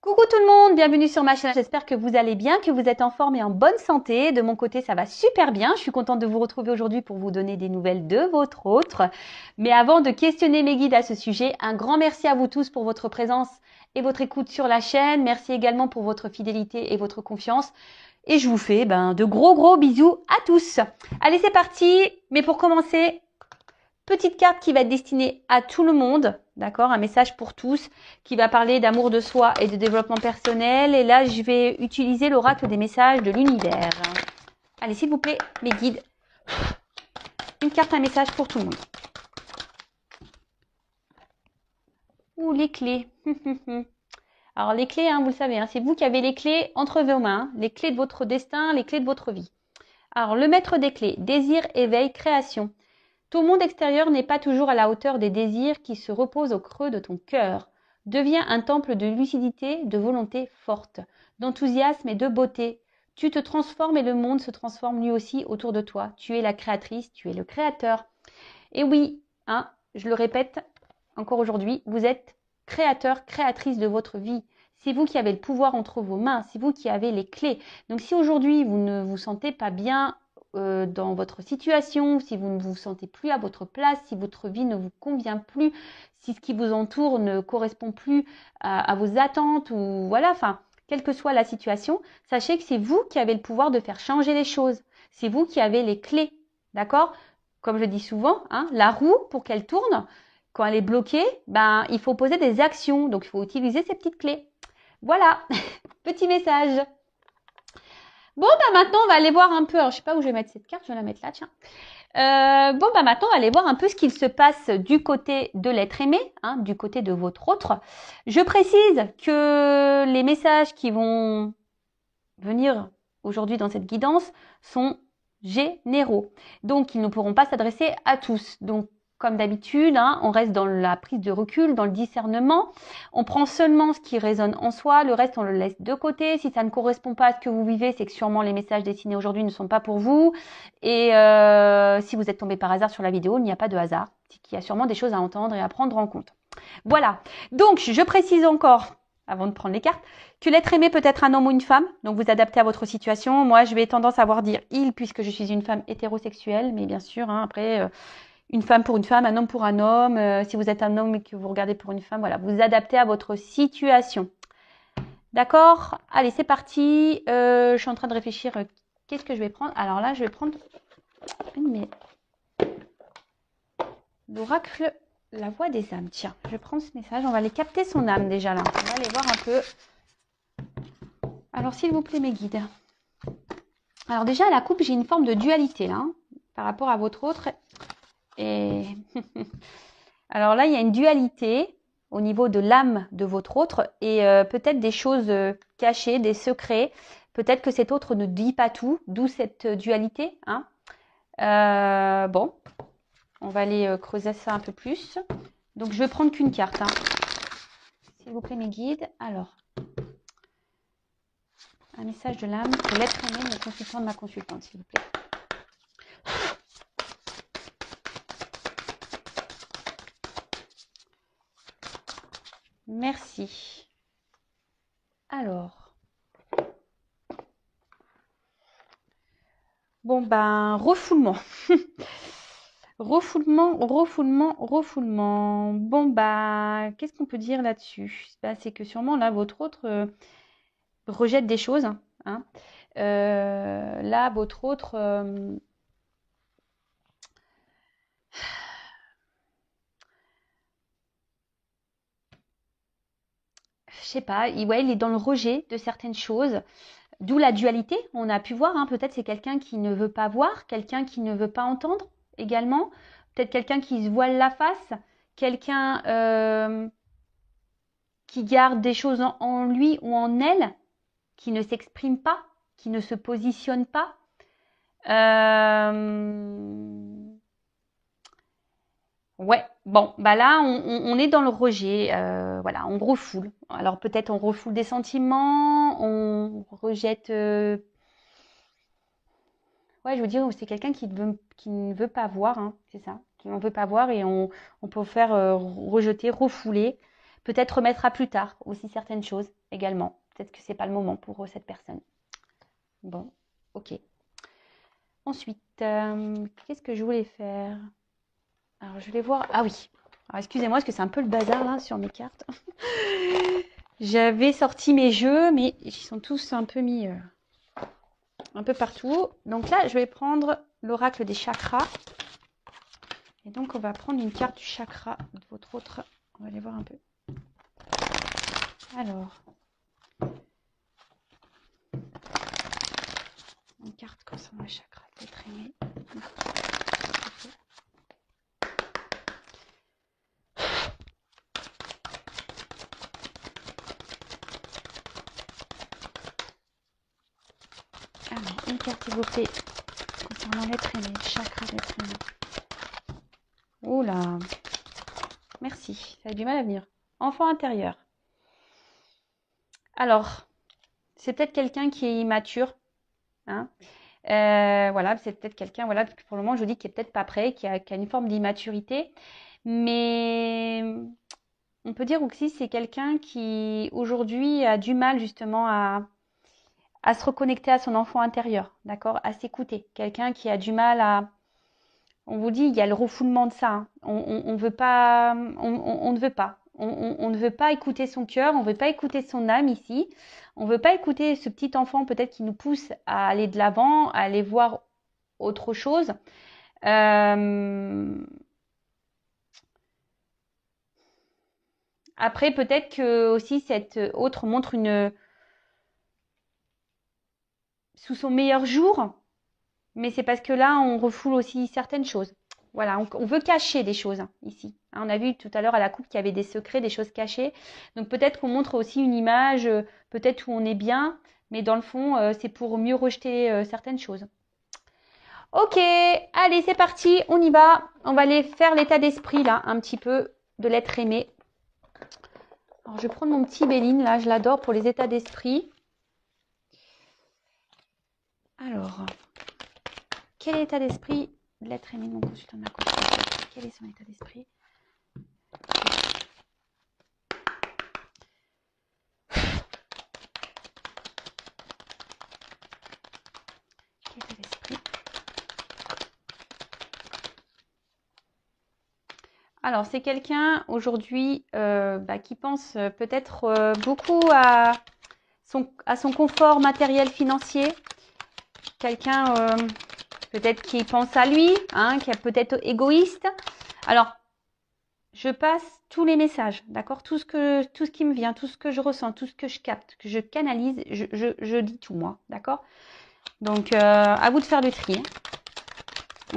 Coucou tout le monde, bienvenue sur ma chaîne. J'espère que vous allez bien, que vous êtes en forme et en bonne santé. De mon côté, ça va super bien. Je suis contente de vous retrouver aujourd'hui pour vous donner des nouvelles de votre autre. Mais avant de questionner mes guides à ce sujet, un grand merci à vous tous pour votre présence et votre écoute sur la chaîne. Merci également pour votre fidélité et votre confiance. Et je vous fais de gros bisous à tous. Allez, c'est parti. Mais pour commencer, petite carte qui va être destinée à tout le monde, d'accord? Un message pour tous qui va parler d'amour de soi et de développement personnel. Et là, je vais utiliser l'oracle des messages de l'univers. Allez, s'il vous plaît, mes guides, une carte, un message pour tout le monde. Ouh, les clés. Alors, les clés, vous le savez, c'est vous qui avez les clés entre vos mains, les clés de votre destin, les clés de votre vie. Alors, le maître des clés, désir, éveil, création. Ton monde extérieur n'est pas toujours à la hauteur des désirs qui se reposent au creux de ton cœur. Deviens un temple de lucidité, de volonté forte, d'enthousiasme et de beauté. Tu te transformes et le monde se transforme lui aussi autour de toi. Tu es la créatrice, tu es le créateur. Et oui, je le répète encore aujourd'hui, vous êtes créateur, créatrice de votre vie. C'est vous qui avez le pouvoir entre vos mains, c'est vous qui avez les clés. Donc si aujourd'hui vous ne vous sentez pas bien dans votre situation, si vous ne vous sentez plus à votre place, si votre vie ne vous convient plus, si ce qui vous entoure ne correspond plus à vos attentes, ou voilà, quelle que soit la situation, sachez que c'est vous qui avez le pouvoir de faire changer les choses. C'est vous qui avez les clés, d'accord? Comme je dis souvent, la roue, pour qu'elle tourne, quand elle est bloquée, il faut poser des actions. Donc, il faut utiliser ces petites clés. Voilà, petit message. Bon, maintenant, on va aller voir un peu. Alors, je sais pas où je vais mettre cette carte. Je vais la mettre là, tiens. Maintenant, on va aller voir un peu ce qu'il se passe du côté de l'être aimé, du côté de votre autre. Je précise que les messages qui vont venir aujourd'hui dans cette guidance sont généraux. Donc, ils ne pourront pas s'adresser à tous. Donc, comme d'habitude, on reste dans la prise de recul, dans le discernement. On prend seulement ce qui résonne en soi, le reste, on le laisse de côté. Si ça ne correspond pas à ce que vous vivez, c'est que sûrement les messages destinés aujourd'hui ne sont pas pour vous. Et si vous êtes tombé par hasard sur la vidéo, il n'y a pas de hasard. C'est qu'il y a sûrement des choses à entendre et à prendre en compte. Voilà. Donc, je précise encore, avant de prendre les cartes, que l'être aimé peut être un homme ou une femme, donc vous adaptez à votre situation. Moi, je vais tendance à voir dire il, puisque je suis une femme hétérosexuelle, mais bien sûr, après, une femme pour une femme, un homme pour un homme. Si vous êtes un homme et que vous regardez pour une femme, voilà, vous adaptez à votre situation. D'accord? Allez, c'est parti. Je suis en train de réfléchir, qu'est-ce que je vais prendre? Alors là, je vais prendre l'oracle, la voix des âmes. Tiens, je prends ce message, on va aller capter son âme déjà là. On va aller voir un peu. Alors, s'il vous plaît, mes guides. Alors déjà, à la coupe, j'ai une forme de dualité là, par rapport à votre autre. Et alors là, il y a une dualité au niveau de l'âme de votre autre et peut-être des choses cachées, des secrets. Peut-être que cet autre ne dit pas tout, d'où cette dualité. Bon, on va aller creuser ça un peu plus. Donc, je vais prendre qu'une carte. S'il vous plaît, mes guides. Alors, un message de l'âme pour l'être aimé, le consultant de ma consultante, s'il vous plaît. Merci. Alors. Bon, refoulement. Refoulement. Bon, qu'est-ce qu'on peut dire là-dessus? C'est que sûrement, là, votre autre rejette des choses. Là, votre autre... je sais pas, il est dans le rejet de certaines choses. D'où la dualité, on a pu voir, peut-être c'est quelqu'un qui ne veut pas voir, quelqu'un qui ne veut pas entendre également, peut-être quelqu'un qui se voile la face, quelqu'un qui garde des choses en lui ou en elle, qui ne s'exprime pas, qui ne se positionne pas. Ouais, bon, là, on est dans le rejet, voilà, on refoule. Alors peut-être on refoule des sentiments, on rejette... Ouais, je veux dire, c'est quelqu'un qui ne veut pas voir, c'est ça, qui ne veut pas voir et on peut faire rejeter, refouler. peut-être remettre à plus tard aussi certaines choses également. Peut-être que c'est pas le moment pour cette personne. Bon, ok. Ensuite, qu'est-ce que je voulais faire? Alors, je vais voir. Ah oui. Alors, excusez-moi, parce que c'est un peu le bazar là sur mes cartes. J'avais sorti mes jeux, mais ils sont tous un peu mis un peu partout. Donc là, je vais prendre l'oracle des chakras. Et donc, on va prendre une carte du chakra de votre autre. On va aller voir un peu. Alors, une carte concernant le chakra d'être aimé. Alors, une carte s'il vous plaît concernant l'être aimé, le chakra d'être aimé. Oula, merci, ça a du mal à venir. Enfant intérieur. Alors, c'est peut-être quelqu'un qui est immature. Hein. Voilà, c'est peut-être quelqu'un, voilà, pour le moment, je vous dis qu'il est peut-être pas prêt, qui a une forme d'immaturité. Mais on peut dire aussi que c'est quelqu'un qui, aujourd'hui, a du mal justement à se reconnecter à son enfant intérieur, d'accord, à s'écouter. Quelqu'un qui a du mal à... On vous dit, il y a le refoulement de ça. Hein. On veut pas, on ne veut pas. On ne veut pas écouter son cœur, on ne veut pas écouter son âme ici. On ne veut pas écouter ce petit enfant peut-être qui nous pousse à aller de l'avant, à aller voir autre chose. Après, peut-être que aussi cette autre montre une sous son meilleur jour, mais c'est parce que là, on refoule aussi certaines choses. Voilà, on veut cacher des choses hein, ici. Hein, on a vu tout à l'heure à la coupe qu'il y avait des secrets, des choses cachées. Donc peut-être qu'on montre aussi une image, peut-être où on est bien, mais dans le fond, c'est pour mieux rejeter certaines choses. Ok, allez, c'est parti, on y va. On va aller faire l'état d'esprit là, un petit peu de l'être aimé. Alors, je vais prendre mon petit Béline là, je l'adore pour les états d'esprit. Alors, quel est l'état d'esprit de l'être aimé de mon consultant de ma consultation? Quel est son état d'esprit? Quel état d'esprit? Alors, c'est quelqu'un aujourd'hui qui pense peut-être beaucoup à son confort matériel financier. Quelqu'un peut-être qui pense à lui, hein, qui est peut-être égoïste. Alors, je passe tous les messages, d'accord, tout ce qui me vient, tout ce que je ressens, tout ce que je capte, que je canalise, je dis tout moi, d'accord. Donc, à vous de faire le tri. Hein.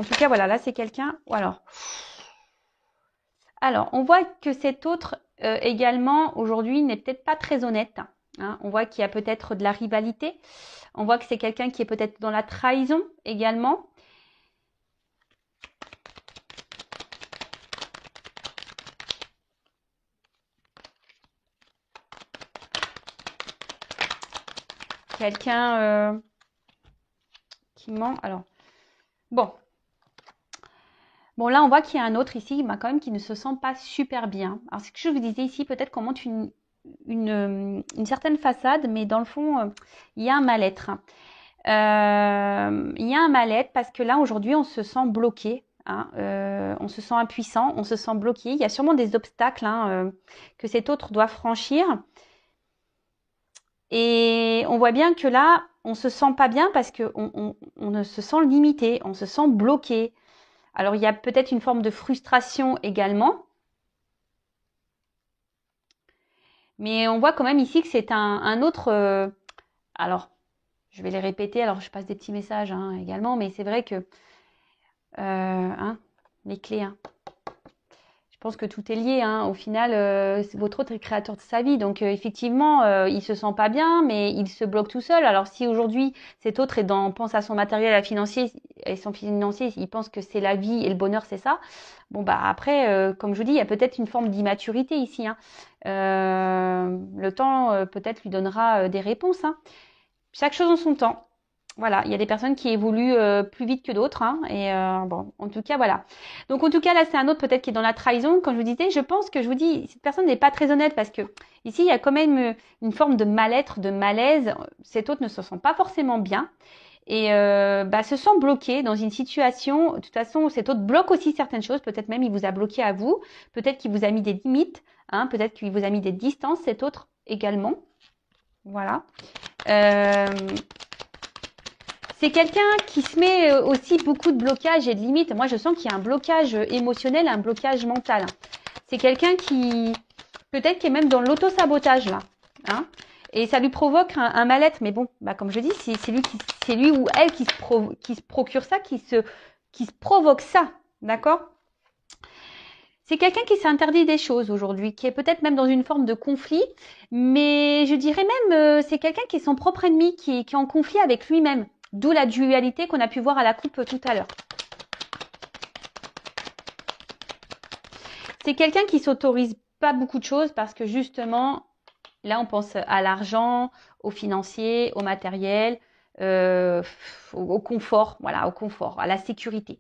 En tout cas, voilà, là, c'est quelqu'un... Alors, on voit que cet autre également, aujourd'hui, n'est peut-être pas très honnête. Hein. On voit qu'il y a peut-être de la rivalité. On voit que c'est quelqu'un qui est peut-être dans la trahison également. Quelqu'un qui ment. Alors, bon, là, on voit qu'il y a un autre ici, quand même, qui ne se sent pas super bien. Alors, ce que je vous disais ici, peut-être qu'on montre une certaine façade, mais dans le fond, il y a un mal-être. Il y a un mal-être parce que là, aujourd'hui, on se sent bloqué. Hein, on se sent impuissant, on se sent bloqué. Il y a sûrement des obstacles que cet autre doit franchir. Et on voit bien que là, on se sent pas bien parce qu'on on se sent limité, on se sent bloqué. Alors, il y a peut-être une forme de frustration également. Mais on voit quand même ici que c'est un autre... alors, je vais les répéter. Alors, je passe des petits messages hein, également. Mais c'est vrai que... les clés. Hein. Je pense que tout est lié. Hein. Au final, votre autre est créateur de sa vie. Donc, effectivement, il se sent pas bien, mais il se bloque tout seul. Alors, si aujourd'hui, cet autre pense à son matériel à financier et son financier, il pense que c'est la vie et le bonheur, c'est ça. Bon, bah après, comme je vous dis, il y a peut-être une forme d'immaturité ici. Hein. Le temps, peut-être, lui donnera des réponses. Hein. Chaque chose en son temps. Voilà, il y a des personnes qui évoluent plus vite que d'autres, hein, et bon, en tout cas, voilà. Donc, en tout cas, là, c'est un autre peut-être qui est dans la trahison. Comme je vous disais, je pense que je vous dis, cette personne n'est pas très honnête parce que ici, il y a quand même une forme de mal-être, de malaise. Cet autre ne se sent pas forcément bien et se sent bloqué dans une situation. De toute façon, cet autre bloque aussi certaines choses. Peut-être même il vous a bloqué à vous. Peut-être qu'il vous a mis des limites. Hein, peut-être qu'il vous a mis des distances. Cet autre également. Voilà. C'est quelqu'un qui se met aussi beaucoup de blocages et de limites. Moi, je sens qu'il y a un blocage émotionnel, un blocage mental. C'est quelqu'un qui, peut-être, qui est même dans l'auto-sabotage, là. Hein, et ça lui provoque un mal-être. Mais bon, bah, comme je dis, c'est lui ou elle qui se procure ça, qui se provoque ça. D'accord? C'est quelqu'un qui s'interdit des choses aujourd'hui, qui est peut-être même dans une forme de conflit, mais je dirais même c'est quelqu'un qui est son propre ennemi, qui est en conflit avec lui-même. D'où la dualité qu'on a pu voir à la coupe tout à l'heure. C'est quelqu'un qui s'autorise pas beaucoup de choses parce que justement, là on pense à l'argent, au financier, au matériel, au confort, voilà, au confort, à la sécurité.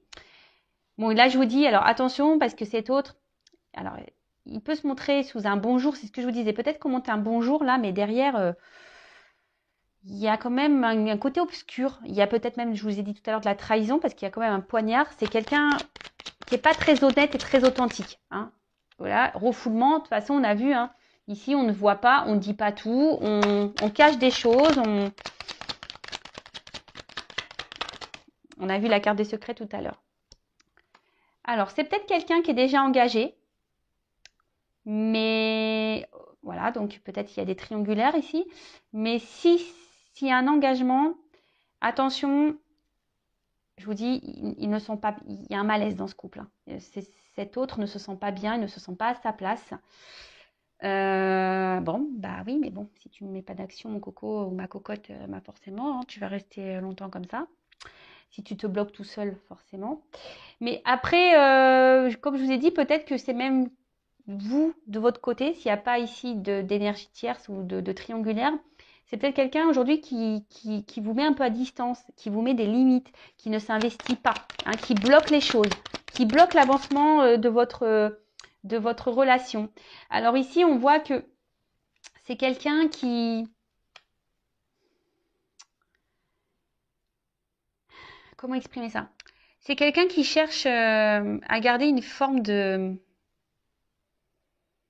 Bon, et là je vous dis, alors attention parce que cet autre, alors il peut se montrer sous un bonjour, c'est ce que je vous disais, peut-être qu'on monte un bonjour là, mais derrière, il y a quand même un côté obscur. Il y a peut-être même, je vous ai dit tout à l'heure, de la trahison parce qu'il y a quand même un poignard. C'est quelqu'un qui n'est pas très honnête et très authentique. Hein. Voilà, refoulement, de toute façon, on a vu, hein, ici, on ne voit pas, on ne dit pas tout, on cache des choses. On a vu la carte des secrets tout à l'heure. Alors, c'est peut-être quelqu'un qui est déjà engagé. Mais voilà, donc peut-être qu'il y a des triangulaires ici. Mais s'il y a un engagement, attention, je vous dis, ils ne sont pas, il y a un malaise dans ce couple. Hein. Cet autre ne se sent pas bien, il ne se sent pas à sa place. Bon, bah oui, mais bon, si tu ne mets pas d'action, mon coco ou ma cocotte, bah forcément, hein, tu vas rester longtemps comme ça. Si tu te bloques tout seul, forcément. Mais après, comme je vous ai dit, peut-être que c'est même vous, de votre côté, s'il n'y a pas ici d'énergie tierce ou de triangulaire, c'est peut-être quelqu'un aujourd'hui qui vous met un peu à distance, qui vous met des limites, qui ne s'investit pas, hein, qui bloque les choses, qui bloque l'avancement de votre relation. Alors ici, on voit que c'est quelqu'un qui... Comment exprimer ça? C'est quelqu'un qui cherche à garder une forme de...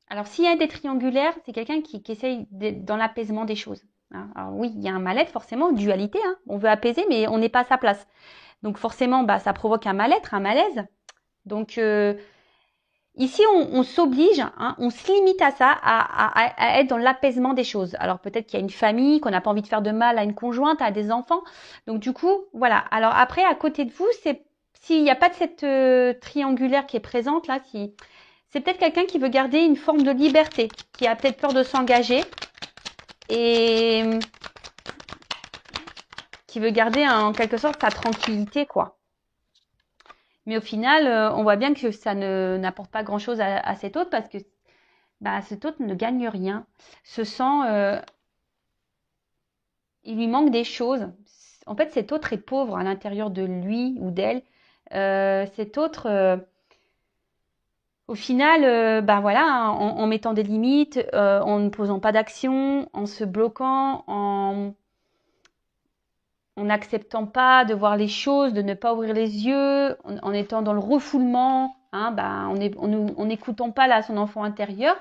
Alors, s'il y a des triangulaires, c'est quelqu'un qui essaye d'être dans l'apaisement des choses. Hein. Alors oui, il y a un mal-être forcément, dualité. Hein. On veut apaiser, mais on n'est pas à sa place. Donc forcément, bah, ça provoque un mal-être, un malaise. Donc ici, on s'oblige, hein, on se limite à ça, à être dans l'apaisement des choses. Alors peut-être qu'il y a une famille, qu'on n'a pas envie de faire de mal à une conjointe, à des enfants. Donc du coup, voilà. Alors après, à côté de vous, c'est s'il n'y a pas de cette triangulaire qui est présente là, si c'est peut-être quelqu'un qui veut garder une forme de liberté, qui a peut-être peur de s'engager et qui veut garder en quelque sorte sa tranquillité, quoi. Mais au final, on voit bien que ça n'apporte pas grand-chose à cet autre parce que bah, cet autre ne gagne rien, se sent, il lui manque des choses. En fait, cet autre est pauvre à l'intérieur de lui ou d'elle. Cet autre, au final, bah voilà, en mettant des limites, en ne posant pas d'action, en se bloquant, en n'acceptant pas de voir les choses, de ne pas ouvrir les yeux, en étant dans le refoulement, hein, bah, en n'écoutant pas là son enfant intérieur,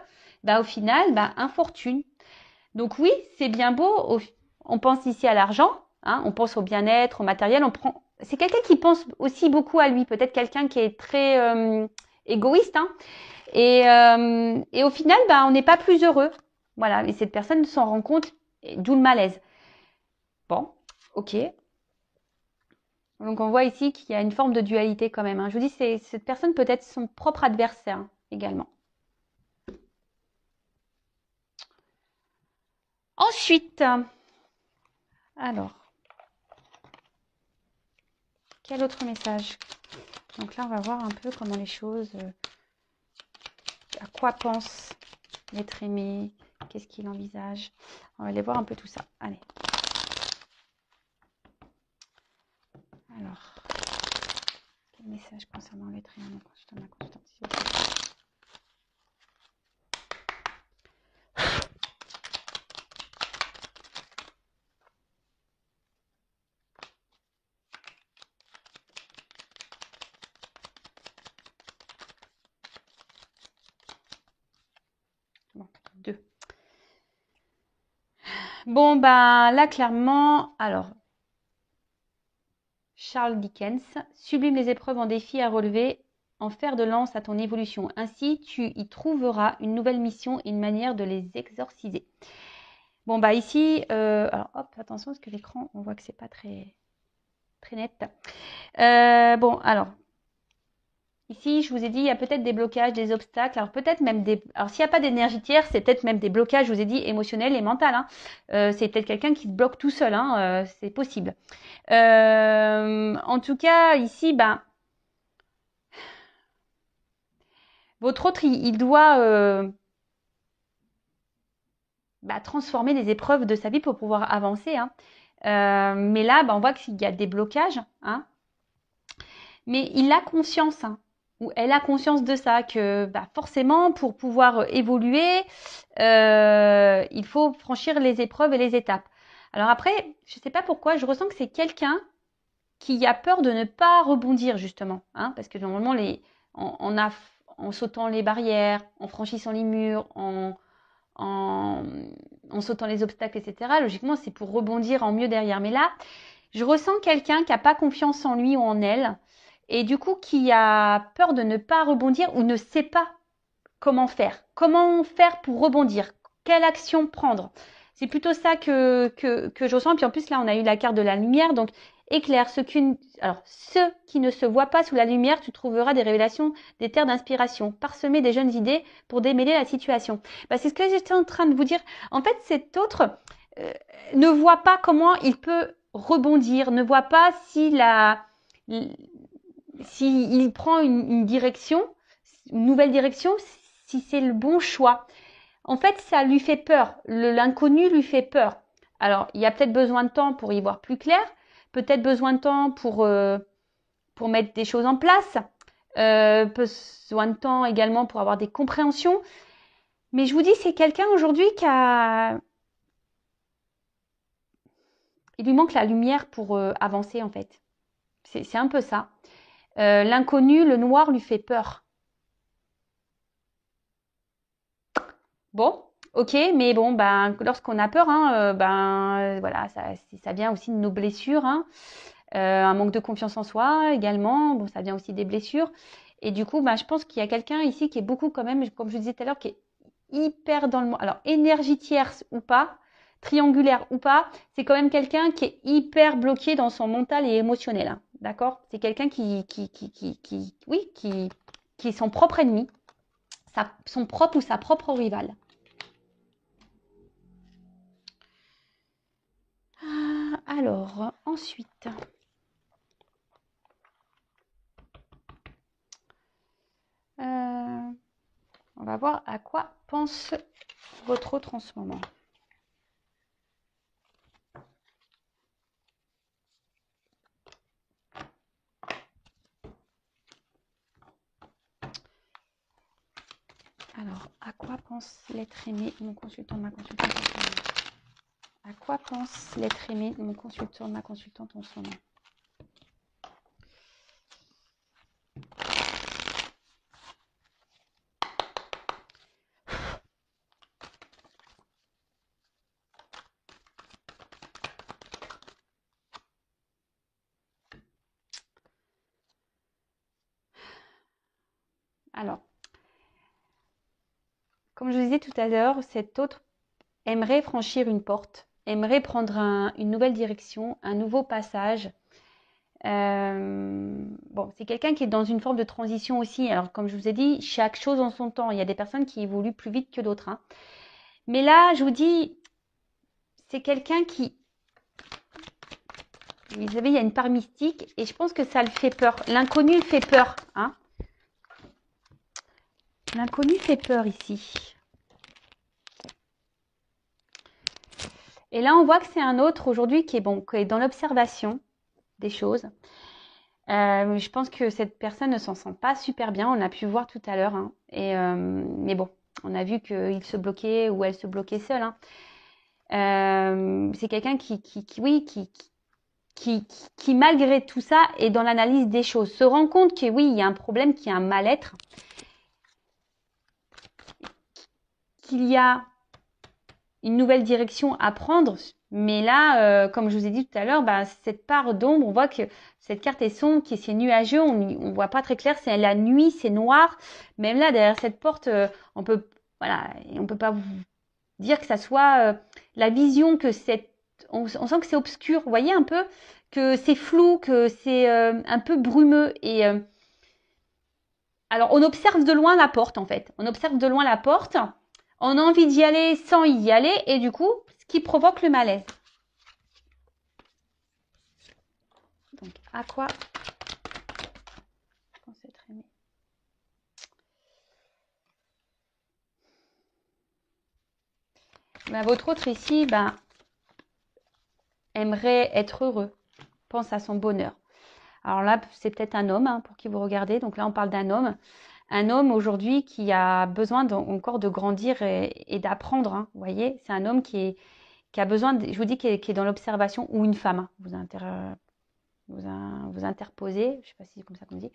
bah au final, bah infortune. Donc oui, c'est bien beau. On pense ici à l'argent, hein, on pense au bien-être, au matériel. C'est quelqu'un qui pense aussi beaucoup à lui. Peut-être quelqu'un qui est très égoïste, hein, et au final, bah, on n'est pas plus heureux. Voilà, et cette personne s'en rend compte, d'où le malaise. Bon, ok. Donc on voit ici qu'il y a une forme de dualité quand même. Hein. Je vous dis, cette personne peut être son propre adversaire hein, également. Ensuite, alors, quel autre message? Donc là, on va voir un peu comment les choses, à quoi pense l'être aimé, qu'est-ce qu'il envisage. On va aller voir un peu tout ça. Allez. message concernant l'être humain, mon consultant, ma consultante, s'il vous plaît. Bon, 2. Bon, bah là, clairement, alors, Charles Dickens, sublime les épreuves en défis à relever, en fer de lance à ton évolution. Ainsi, tu y trouveras une nouvelle mission et une manière de les exorciser. Bon, bah ici, alors hop, attention, parce que l'écran, on voit que c'est pas très net. Bon, alors, ici, je vous ai dit, il y a peut-être des blocages, des obstacles, alors peut-être même des... Alors, s'il n'y a pas d'énergie tierce, c'est peut-être même des blocages, je vous ai dit, émotionnels et mentaux. Hein. C'est peut-être quelqu'un qui se bloque tout seul, hein, c'est possible. En tout cas, ici, ben, votre autre, il doit transformer les épreuves de sa vie pour pouvoir avancer. Hein. Mais là, ben, on voit qu'il y a des blocages. Hein. Mais il a conscience, hein, ou elle a conscience de ça, que bah, forcément, pour pouvoir évoluer, il faut franchir les épreuves et les étapes. Alors après, je ne sais pas pourquoi, je ressens que c'est quelqu'un qui a peur de ne pas rebondir, justement. Hein, parce que normalement, en sautant les barrières, en franchissant les murs, en sautant les obstacles, etc., logiquement, c'est pour rebondir en mieux derrière. Mais là, je ressens quelqu'un qui n'a pas confiance en lui ou en elle, et du coup qui a peur de ne pas rebondir ou ne sait pas comment faire. Comment faire pour rebondir? Quelle action prendre? C'est plutôt ça que je ressens. Puis en plus, là, on a eu la carte de la lumière. Donc, éclaire. Ceux qui ne se voient pas sous la lumière, tu trouveras des révélations, des terres d'inspiration. Parsemer des jeunes idées pour démêler la situation. Bah, c'est ce que j'étais en train de vous dire. En fait, cet autre ne voit pas comment il peut rebondir, ne voit pas s'il prend une direction, une nouvelle direction, si c'est le bon choix. En fait, ça lui fait peur. L'inconnu lui fait peur. Alors, il y a peut-être besoin de temps pour y voir plus clair, peut-être besoin de temps pour mettre des choses en place, besoin de temps également pour avoir des compréhensions. Mais je vous dis, c'est quelqu'un aujourd'hui il lui manque la lumière pour avancer en fait. C'est un peu ça. L'inconnu, le noir lui fait peur. Bon, ok, mais bon, ben, lorsqu'on a peur, hein, voilà, ça vient aussi de nos blessures, hein. Un manque de confiance en soi également, bon, ça vient aussi des blessures. Et du coup, ben, je pense qu'il y a quelqu'un ici qui est beaucoup quand même, comme je vous disais tout à l'heure, qui est hyper dans le... Alors, énergie tierce ou pas, triangulaire ou pas, c'est quand même quelqu'un qui est hyper bloqué dans son mental et émotionnel, hein, d'accord? C'est quelqu'un qui est son propre ennemi, son propre ou sa propre rivale. Alors, ensuite, on va voir à quoi pense votre autre en ce moment. Alors, à quoi pense l'être aimé, mon consultant, ma consultante en ce moment? À quoi pense l'être aimé, mon consultant, ma consultante en ce moment? Alors, comme je vous disais tout à l'heure, cet autre aimerait franchir une porte, aimerait prendre une nouvelle direction, un nouveau passage. Bon, c'est quelqu'un qui est dans une forme de transition aussi. Alors, comme je vous ai dit, chaque chose en son temps. Il y a des personnes qui évoluent plus vite que d'autres. Hein. Mais là, je vous dis, c'est quelqu'un qui... Vous savez, il y a une part mystique et je pense que ça le fait peur. L'inconnu le fait peur. Hein. L'inconnu fait peur ici. Et là, on voit que c'est un autre aujourd'hui qui est dans l'observation des choses. Je pense que cette personne ne s'en sent pas super bien. On a pu voir tout à l'heure, hein. Mais bon, on a vu qu'il se bloquait ou elle se bloquait seule, hein. C'est quelqu'un oui, qui, malgré tout ça, est dans l'analyse des choses, se rend compte que oui, il y a un problème, qu'il y a un mal-être, qu'il y a une nouvelle direction à prendre. Mais là, comme je vous ai dit tout à l'heure, bah, cette part d'ombre, on voit que cette carte est sombre, que c'est nuageux, on voit pas très clair, c'est la nuit, c'est noir. Même là, derrière cette porte, on peut, voilà, on peut pas vous dire que ça soit la vision que on sent que c'est obscur. Vous voyez un peu que c'est flou, que c'est un peu brumeux. Alors, on observe de loin la porte, en fait. On observe de loin la porte. On a envie d'y aller sans y aller. Et du coup, ce qui provoque le malaise. Donc, à quoi je pense être aimé. Ben, votre autre ici, ben, aimerait être heureux. Pense à son bonheur. Alors là, c'est peut-être un homme, hein, pour qui vous regardez. Donc là, on parle d'un homme. Un homme aujourd'hui qui a besoin encore de grandir et d'apprendre, hein. Vous voyez, c'est un homme qui a besoin, je vous dis, qui est dans l'observation, ou une femme, hein. Vous interposez, je ne sais pas si c'est comme ça qu'on dit.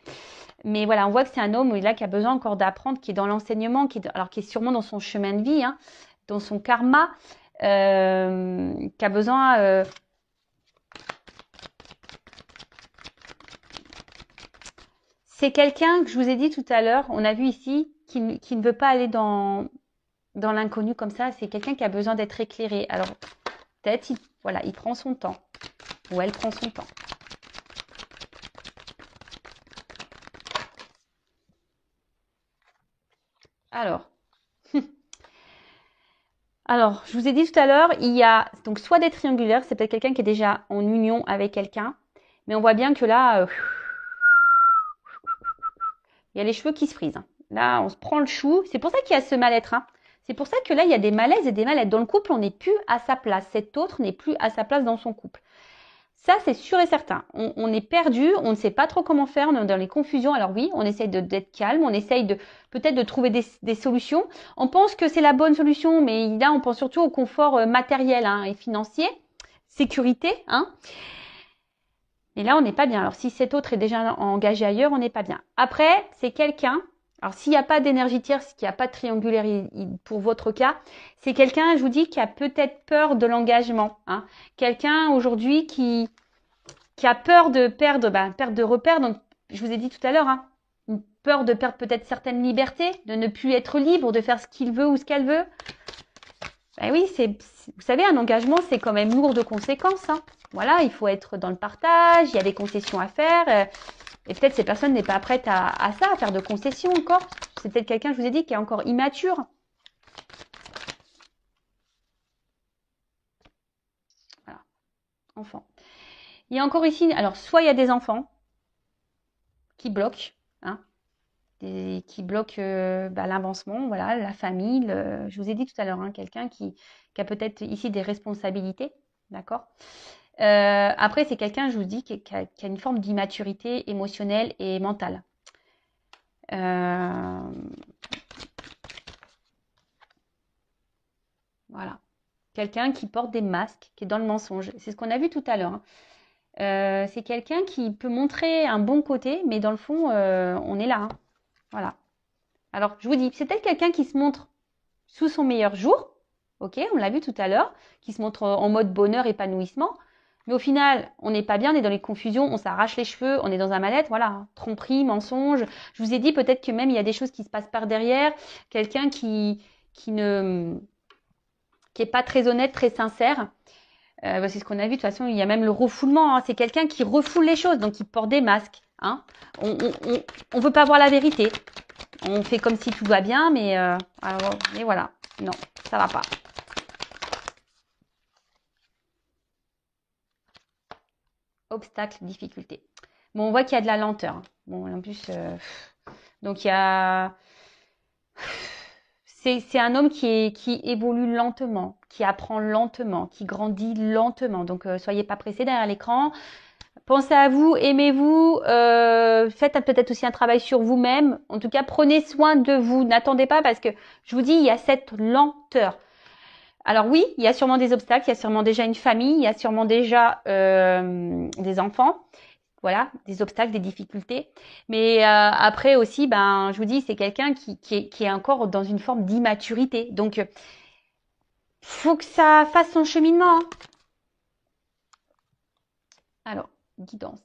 Mais voilà, on voit que c'est un homme là qui a besoin encore d'apprendre, qui est dans l'enseignement, qui est sûrement dans son chemin de vie, hein, dans son karma, qui a besoin... c'est quelqu'un que je vous ai dit tout à l'heure, on a vu ici, qui ne veut pas aller dans l'inconnu comme ça. C'est quelqu'un qui a besoin d'être éclairé. Alors, peut-être, voilà, il prend son temps. Ou elle prend son temps. Alors, je vous ai dit tout à l'heure, il y a donc soit des triangulaires, c'est peut-être quelqu'un qui est déjà en union avec quelqu'un, mais on voit bien que là, il y a les cheveux qui se frisent, hein. Là, on se prend le chou. C'est pour ça qu'il y a ce mal-être, hein. C'est pour ça que là, il y a des malaises et des mal-être. Dans le couple, on n'est plus à sa place. Cet autre n'est plus à sa place dans son couple. Ça, c'est sûr et certain. On est perdu, on ne sait pas trop comment faire, on est dans les confusions. Alors oui, on essaye d'être calme, on essaye peut-être de trouver des solutions. On pense que c'est la bonne solution, mais là, on pense surtout au confort matériel, hein, et financier, sécurité, hein. Et là, on n'est pas bien. Alors si cet autre est déjà engagé ailleurs, on n'est pas bien. Après, c'est quelqu'un... Alors, s'il n'y a pas d'énergie tierce, s'il n'y a pas de triangulaire pour votre cas, c'est quelqu'un, je vous dis, qui a peut-être peur de l'engagement, hein. Quelqu'un aujourd'hui qui a peur de perdre de repères. Donc, je vous ai dit tout à l'heure, hein, une peur de perdre peut-être certaines libertés, de ne plus être libre, de faire ce qu'il veut ou ce qu'elle veut. Ben oui, vous savez, un engagement, c'est quand même lourd de conséquences, hein. Voilà, il faut être dans le partage, il y a des concessions à faire. Et peut-être ces personnes n'est pas prête à ça, à faire de concessions encore. C'est peut-être quelqu'un, je vous ai dit, qui est encore immature. Voilà, enfant. Il y a encore ici, alors soit il y a des enfants qui bloquent, hein, qui bloquent l'avancement, voilà, la famille. Je vous ai dit tout à l'heure, hein, quelqu'un qui a peut-être ici des responsabilités, d'accord. Après, c'est quelqu'un, je vous dis, qui a une forme d'immaturité émotionnelle et mentale. Voilà. Quelqu'un qui porte des masques, qui est dans le mensonge. C'est ce qu'on a vu tout à l'heure, hein. C'est quelqu'un qui peut montrer un bon côté, mais dans le fond, on est là, hein. Voilà. Alors, je vous dis, c'est peut-être quelqu'un qui se montre sous son meilleur jour, ok, on l'a vu tout à l'heure, qui se montre en mode bonheur, épanouissement, mais au final, on n'est pas bien, on est dans les confusions, on s'arrache les cheveux, on est dans un mal-être, voilà, tromperie, mensonge. Je vous ai dit peut-être que même il y a des choses qui se passent par derrière, quelqu'un qui est pas très honnête, très sincère. C'est ce qu'on a vu, de toute façon, il y a même le refoulement, hein. C'est quelqu'un qui refoule les choses, donc il porte des masques, hein. On veut pas voir la vérité. On fait comme si tout va bien, mais voilà. Non, ça va pas. Obstacle, difficulté. Bon, on voit qu'il y a de la lenteur, hein. Bon, en plus, donc il y a... C'est un homme qui évolue lentement, qui apprend lentement, qui grandit lentement. Donc, soyez pas pressés derrière l'écran. Pensez à vous, aimez-vous, faites peut-être aussi un travail sur vous-même. En tout cas, prenez soin de vous. N'attendez pas parce que je vous dis, il y a cette lenteur. Alors oui, il y a sûrement des obstacles, il y a sûrement déjà une famille, il y a sûrement déjà des enfants. Voilà, des obstacles, des difficultés. Mais après aussi, ben, je vous dis, c'est quelqu'un qui est encore dans une forme d'immaturité. Donc, faut que ça fasse son cheminement. Hein. Alors, guidance.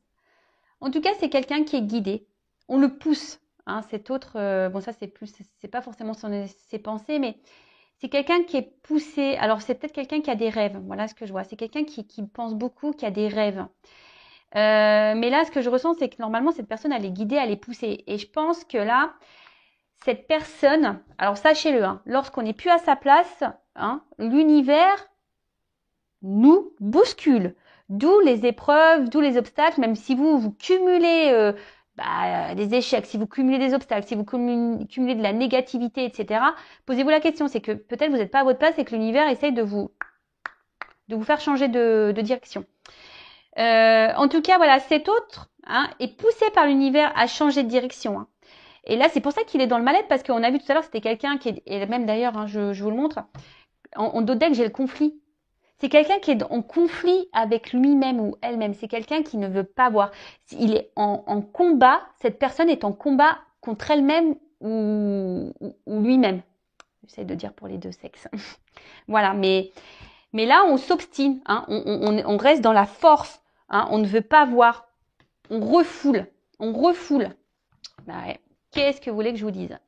En tout cas, c'est quelqu'un qui est guidé. On le pousse. Hein, cet autre, bon ça c'est pas forcément ses pensées, mais c'est quelqu'un qui est poussé. Alors c'est peut-être quelqu'un qui a des rêves. Voilà ce que je vois. C'est quelqu'un qui pense beaucoup, qui a des rêves. Mais là, ce que je ressens, c'est que normalement cette personne, elle est guidée, elle est poussée. Et je pense que là, cette personne, alors sachez-le, hein, lorsqu'on n'est plus à sa place, hein, l'univers nous bouscule. D'où les épreuves, d'où les obstacles, même si vous cumulez des échecs, si vous cumulez des obstacles, si vous cumulez de la négativité, etc. Posez-vous la question, c'est que peut-être vous n'êtes pas à votre place et que l'univers essaye de vous faire changer de direction. En tout cas, voilà, cet autre est poussé par l'univers à changer de direction. Hein. Et là, c'est pour ça qu'il est dans le mal-être, parce qu'on a vu tout à l'heure, c'était quelqu'un qui est, et même d'ailleurs, hein, je vous le montre, en dos deck, j'ai le conflit. C'est quelqu'un qui est en conflit avec lui-même ou elle-même. C'est quelqu'un qui ne veut pas voir. Il est en combat. Cette personne est en combat contre elle-même ou lui-même. J'essaie de dire pour les deux sexes. Voilà. Mais là, on s'obstine. Hein, on reste dans la force. Hein, on ne veut pas voir. On refoule. On refoule. Bah ouais. Qu'est-ce que vous voulez que je vous dise?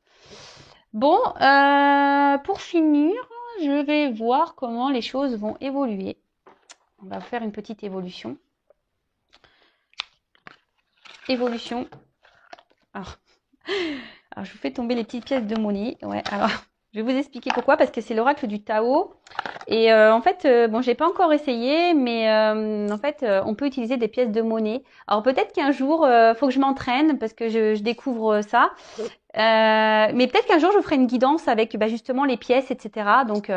Bon, pour finir, je vais voir comment les choses vont évoluer. On va faire une petite évolution. Évolution. Alors, je vous fais tomber les petites pièces de monnaie. Ouais, alors, je vais vous expliquer pourquoi. Parce que c'est l'oracle du Tao. Et en fait, bon, j'ai pas encore essayé, mais en fait, on peut utiliser des pièces de monnaie. Alors peut-être qu'un jour, faut que je m'entraîne parce que je découvre ça. Mais peut-être qu'un jour, je ferai une guidance avec justement les pièces, etc. Donc,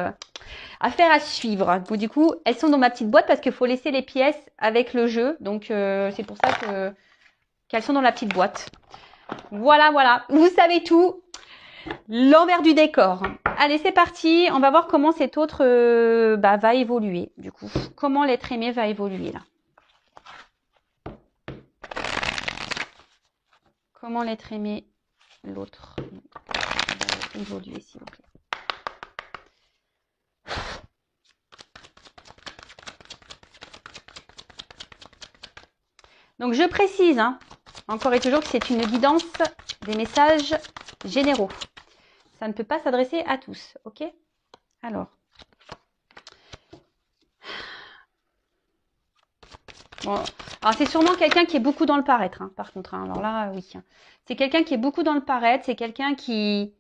affaire à suivre. Donc, du coup, elles sont dans ma petite boîte parce qu'il faut laisser les pièces avec le jeu. Donc, c'est pour ça qu'elles sont dans la petite boîte. Voilà, voilà. Vous savez tout. L'envers du décor. Allez, c'est parti. On va voir comment cet autre va évoluer. Du coup, comment l'être aimé va évoluer là. Comment l'être aimé, l'autre, va évoluer, s'il vous plaît. Donc, je précise, hein, encore et toujours, que c'est une guidance des messages généraux. Ça ne peut pas s'adresser à tous, ok? Alors. Bon, alors c'est sûrement quelqu'un qui est beaucoup dans le paraître, hein, par contre. Hein. Alors là, oui. C'est quelqu'un qui est beaucoup dans le paraître. C'est quelqu'un qui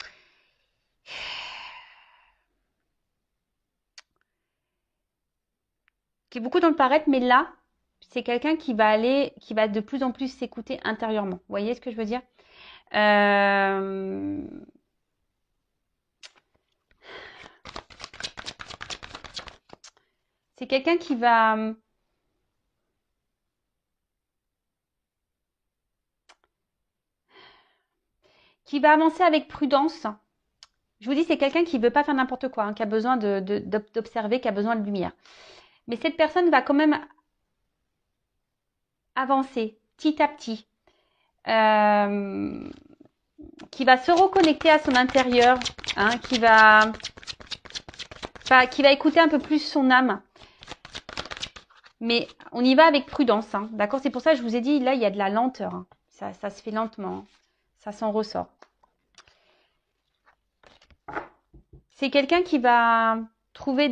est beaucoup dans le paraître, mais là, c'est quelqu'un qui va de plus en plus s'écouter intérieurement. Vous voyez ce que je veux dire? C'est quelqu'un qui va avancer avec prudence. Je vous dis, c'est quelqu'un qui ne veut pas faire n'importe quoi, hein, qui a besoin d'observer, qui a besoin de lumière. Mais cette personne va quand même avancer petit à petit. Qui va se reconnecter à son intérieur, hein, qui va écouter un peu plus son âme. Mais on y va avec prudence, hein, d'accord? C'est pour ça que je vous ai dit, là, il y a de la lenteur. Hein. Ça se fait lentement. Hein. Ça s'en ressort. C'est quelqu'un qui va trouver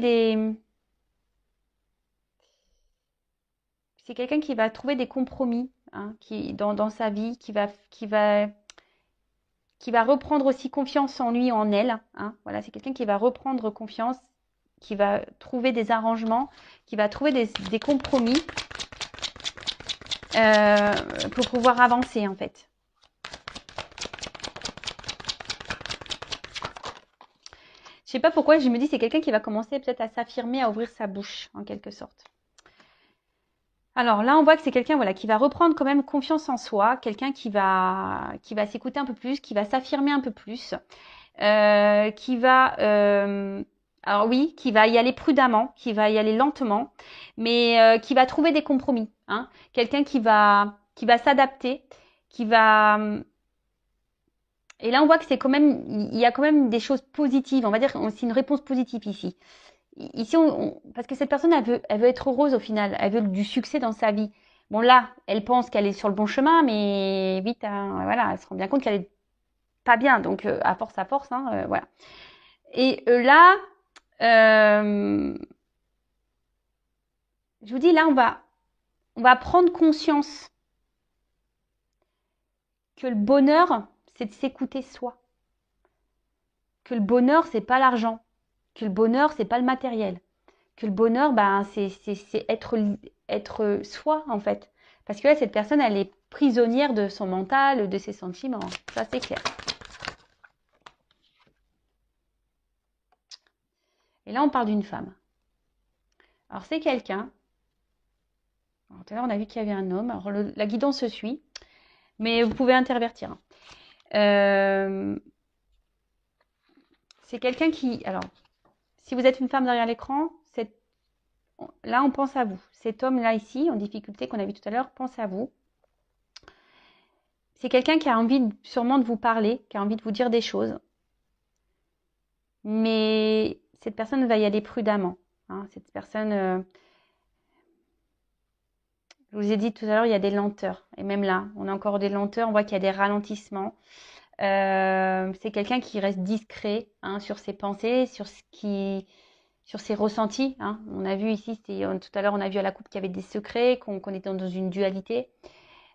C'est quelqu'un qui va trouver des compromis hein, dans sa vie, qui va reprendre aussi confiance en lui, en elle. Hein. Voilà, c'est quelqu'un qui va reprendre confiance, qui va trouver des arrangements, qui va trouver des compromis pour pouvoir avancer en fait. Je sais pas pourquoi, je me dis c'est quelqu'un qui va commencer peut-être à s'affirmer, à ouvrir sa bouche en quelque sorte. Alors là, on voit que c'est quelqu'un voilà, qui va reprendre quand même confiance en soi, quelqu'un qui va s'écouter un peu plus, qui va s'affirmer un peu plus, qui va, alors oui, qui va y aller prudemment, qui va y aller lentement, mais qui va trouver des compromis. Hein. Quelqu'un qui va s'adapter, qui va. Et là, on voit que c'est quand même, il y a quand même des choses positives. On va dire, c'est une réponse positive ici. Ici, parce que cette personne, elle veut être heureuse au final. Elle veut du succès dans sa vie. Bon, là, elle pense qu'elle est sur le bon chemin, mais vite, hein, voilà, elle se rend bien compte qu'elle est pas bien. Donc, à force, hein, voilà. Et là, je vous dis, là, on va prendre conscience que le bonheur, c'est de s'écouter soi. Que le bonheur, c'est pas l'argent. Que le bonheur, c'est pas le matériel. Que le bonheur, ben, c'est être soi, en fait. Parce que là, cette personne, elle est prisonnière de son mental, de ses sentiments. Ça, c'est clair. Et là, on parle d'une femme. Alors, c'est quelqu'un. Alors, tout à l'heure, on a vu qu'il y avait un homme. Alors, la guidance se suit. Mais vous pouvez intervertir. C'est quelqu'un qui... Alors, si vous êtes une femme derrière l'écran, là, on pense à vous. Cet homme-là, ici, en difficulté qu'on a vu tout à l'heure, pense à vous. C'est quelqu'un qui a envie sûrement de vous parler, qui a envie de vous dire des choses. Mais cette personne va y aller prudemment. Hein. Cette personne, je vous ai dit tout à l'heure, il y a des lenteurs. Et même là, on a encore des lenteurs, on voit qu'il y a des ralentissements. C'est quelqu'un qui reste discret hein, sur ses pensées, sur ses ressentis. Hein. On a vu ici, tout à l'heure, on a vu à la coupe qu'il y avait des secrets, qu'on était dans une dualité.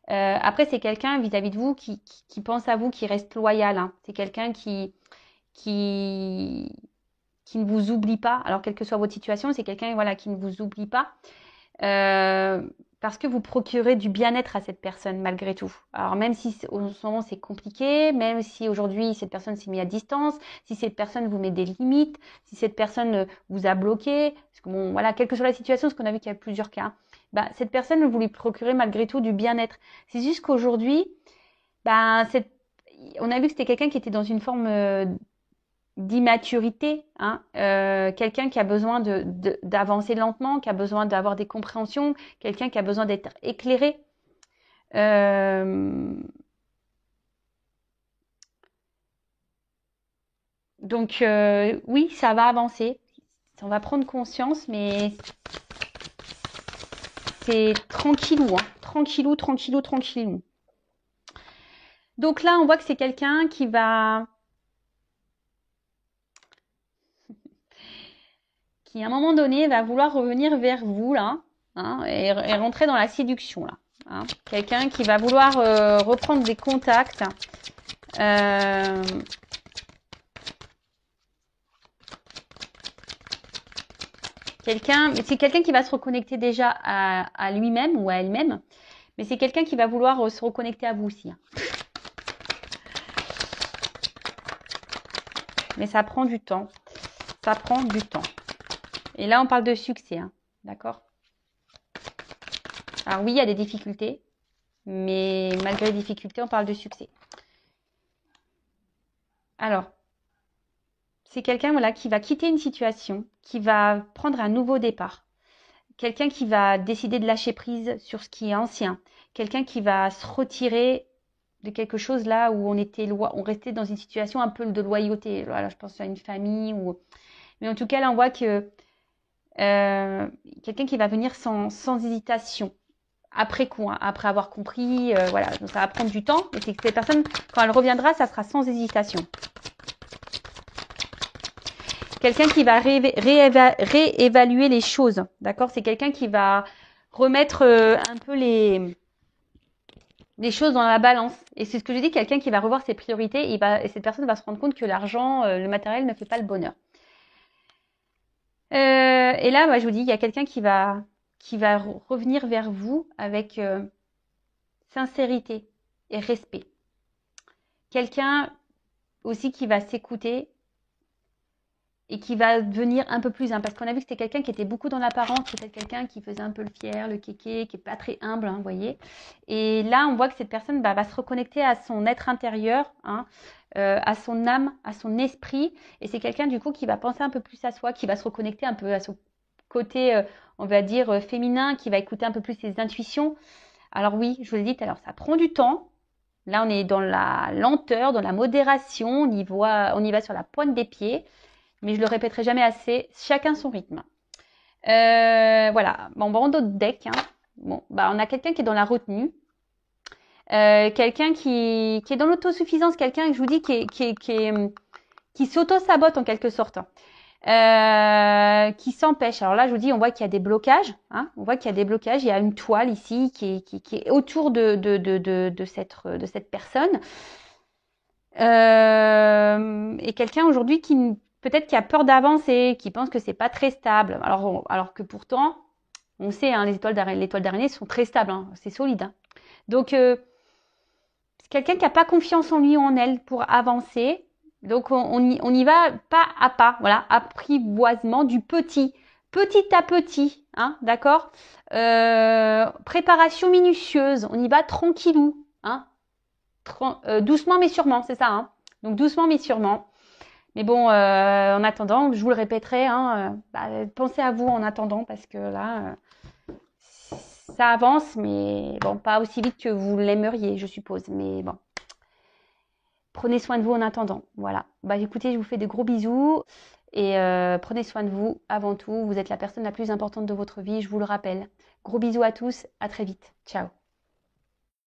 Après, c'est quelqu'un vis-à-vis de vous qui pense à vous, qui reste loyal. Hein. C'est quelqu'un qui ne vous oublie pas. Alors, quelle que soit votre situation, c'est quelqu'un voilà, qui ne vous oublie pas. Parce que vous procurez du bien-être à cette personne malgré tout. Alors même si en ce moment c'est compliqué, même si aujourd'hui cette personne s'est mise à distance, si cette personne vous met des limites, si cette personne vous a bloqué, parce que bon voilà, quelle que soit la situation, parce qu'on a vu qu'il y a plusieurs cas, bah, cette personne vous lui procurez malgré tout du bien-être. C'est juste qu'aujourd'hui, bah, on a vu que c'était quelqu'un qui était dans une forme d'immaturité, hein, quelqu'un qui a besoin d'avancer lentement, qui a besoin d'avoir des compréhensions, quelqu'un qui a besoin d'être éclairé. Donc oui, ça va avancer, on va prendre conscience, mais c'est tranquillou, hein, tranquillou, tranquillou, tranquillou. Donc là, on voit que c'est quelqu'un qui à un moment donné va vouloir revenir vers vous là, hein, et rentrer dans la séduction là. Hein. Quelqu'un qui va vouloir reprendre des contacts. C'est quelqu'un qui va se reconnecter déjà à lui-même ou à elle-même, mais c'est quelqu'un qui va vouloir se reconnecter à vous aussi. Hein. Mais ça prend du temps. Ça prend du temps. Et là, on parle de succès, hein. D'accord? Alors oui, il y a des difficultés, mais malgré les difficultés, on parle de succès. Alors, c'est quelqu'un voilà, qui va quitter une situation, qui va prendre un nouveau départ. Quelqu'un qui va décider de lâcher prise sur ce qui est ancien. Quelqu'un qui va se retirer de quelque chose là où on restait dans une situation un peu de loyauté. Voilà, je pense à une famille mais en tout cas là on voit que quelqu'un qui va venir sans hésitation après coup, hein, après avoir compris, voilà, donc ça va prendre du temps, mais c'est que cette personne quand elle reviendra, ça sera sans hésitation. Quelqu'un qui va réévaluer les choses, d'accord? C'est quelqu'un qui va remettre un peu les choses dans la balance. Et c'est ce que je dis, quelqu'un qui va revoir ses priorités, et cette personne va se rendre compte que l'argent, le matériel ne fait pas le bonheur. Et là, je vous dis, il y a quelqu'un qui va revenir vers vous avec sincérité et respect. Quelqu'un aussi qui va s'écouter et qui va devenir un peu plus, hein, parce qu'on a vu que c'était quelqu'un qui était beaucoup dans l'apparence, peut-être quelqu'un qui faisait un peu le fier, le kéké, qui est pas très humble, hein, vous voyez. Et là, on voit que cette personne va se reconnecter à son être intérieur, hein, à son âme, à son esprit. Et c'est quelqu'un du coup qui va penser un peu plus à soi, qui va se reconnecter un peu à son côté, on va dire, féminin, qui va écouter un peu plus ses intuitions. Alors oui, je vous l'ai dit tout à l'heure, ça prend du temps. Là, on est dans la lenteur, dans la modération, on y va sur la pointe des pieds. Mais je le répéterai jamais assez, chacun son rythme. Voilà, bon, on d'autres decks. Hein. Bon, on a quelqu'un qui est dans la retenue. Quelqu'un qui est dans l'autosuffisance, quelqu'un que je vous dis qui s'auto-sabote en quelque sorte. Qui s'empêche. Alors là, je vous dis, on voit qu'il y a des blocages. Hein, on voit qu'il y a des blocages. Il y a une toile ici qui est autour de cette personne. Et quelqu'un aujourd'hui qui peut-être qui a peur d'avancer, qui pense que c'est pas très stable. Alors que pourtant, on sait, hein, les toiles d'araignée sont très stables. Hein, c'est solide. Hein. Donc, c'est quelqu'un qui a pas confiance en lui ou en elle pour avancer. Donc on y va pas à pas, voilà, apprivoisement du petit à petit, hein, d'accord. Préparation minutieuse, on y va tranquillou, hein, doucement mais sûrement, c'est ça, hein. Donc doucement mais sûrement. Mais bon, en attendant, je vous le répéterai, hein, pensez à vous en attendant parce que là, ça avance, mais bon, pas aussi vite que vous l'aimeriez, je suppose. Mais bon. Prenez soin de vous en attendant. Voilà. Écoutez, je vous fais des gros bisous et prenez soin de vous avant tout. Vous êtes la personne la plus importante de votre vie, je vous le rappelle. Gros bisous à tous, à très vite. Ciao.